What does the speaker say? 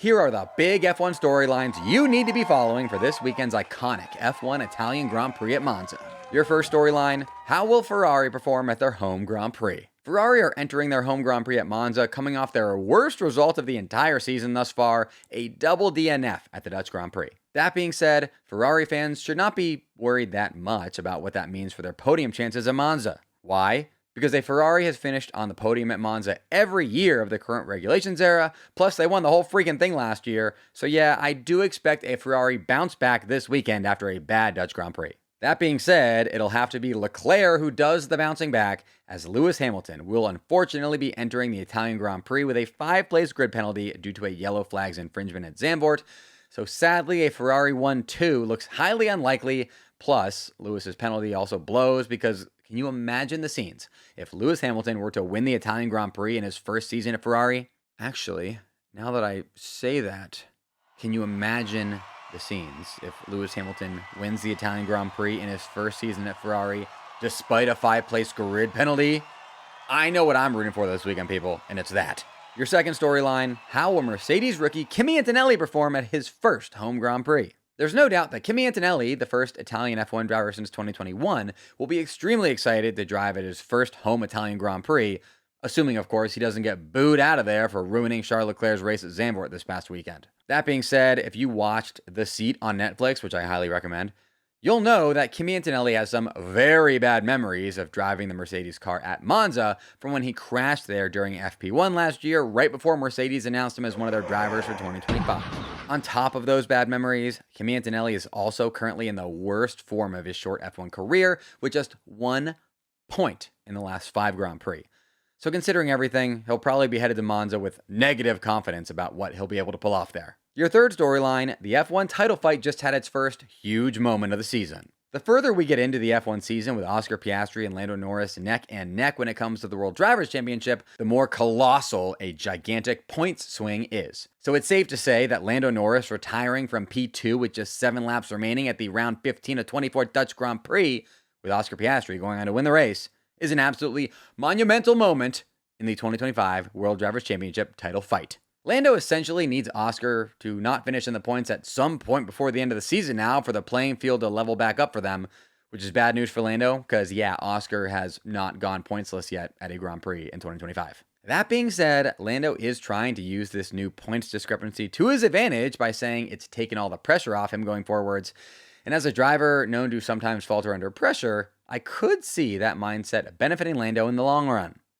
Here are the big F1 storylines you need to be following for this weekend's iconic F1 Italian Grand Prix at Monza. Your first storyline: how will Ferrari perform at their home Grand Prix? Ferrari are entering their home Grand Prix at Monza coming off their worst result of the entire season thus far, a double DNF at the Dutch Grand Prix. That being said, Ferrari fans should not be worried that much about what that means for their podium chances at Monza. Why? Because a Ferrari has finished on the podium at Monza every year of the current regulations era, plus they won the whole freaking thing last year, so yeah, I do expect a Ferrari bounce back this weekend after a bad Dutch Grand Prix. That being said, it'll have to be Leclerc who does the bouncing back, as Lewis Hamilton will unfortunately be entering the Italian Grand Prix with a 5-place grid penalty due to a yellow flags infringement at Zandvoort, so sadly a Ferrari 1-2 looks highly unlikely, plus Lewis's penalty also blows because can you imagine the scenes if Lewis Hamilton were to win the Italian Grand Prix in his first season at Ferrari? Actually, now that I say that, can you imagine the scenes if Lewis Hamilton wins the Italian Grand Prix in his first season at Ferrari despite a 5-place grid penalty? I know what I'm rooting for this weekend, people, and it's that. Your second storyline: how will Mercedes rookie Kimi Antonelli perform at his first home Grand Prix? There's no doubt that Kimi Antonelli, the first Italian F1 driver since 2021, will be extremely excited to drive at his first home Italian Grand Prix, assuming, of course, he doesn't get booed out of there for ruining Charles Leclerc's race at Zandvoort this past weekend. That being said, if you watched The Seat on Netflix, which I highly recommend, you'll know that Kimi Antonelli has some very bad memories of driving the Mercedes car at Monza from when he crashed there during FP1 last year, right before Mercedes announced him as one of their drivers for 2025. On top of those bad memories, Kimi Antonelli is also currently in the worst form of his short F1 career, with just 1 point in the last 5 Grand Prix. So considering everything, he'll probably be headed to Monza with negative confidence about what he'll be able to pull off there. Your third storyline: the F1 title fight just had its first huge moment of the season. The further we get into the F1 season with Oscar Piastri and Lando Norris neck and neck when it comes to the World Drivers' Championship, the more colossal a gigantic points swing is. So it's safe to say that Lando Norris retiring from P2 with just 7 laps remaining at the round 15 of 24 Dutch Grand Prix, with Oscar Piastri going on to win the race, is an absolutely monumental moment in the 2025 World Drivers' Championship title fight. Lando essentially needs Oscar to not finish in the points at some point before the end of the season now for the playing field to level back up for them, which is bad news for Lando because, yeah, Oscar has not gone pointsless yet at a Grand Prix in 2025. That being said, Lando is trying to use this new points discrepancy to his advantage by saying it's taken all the pressure off him going forwards. And as a driver known to sometimes falter under pressure, I could see that mindset benefiting Lando in the long run.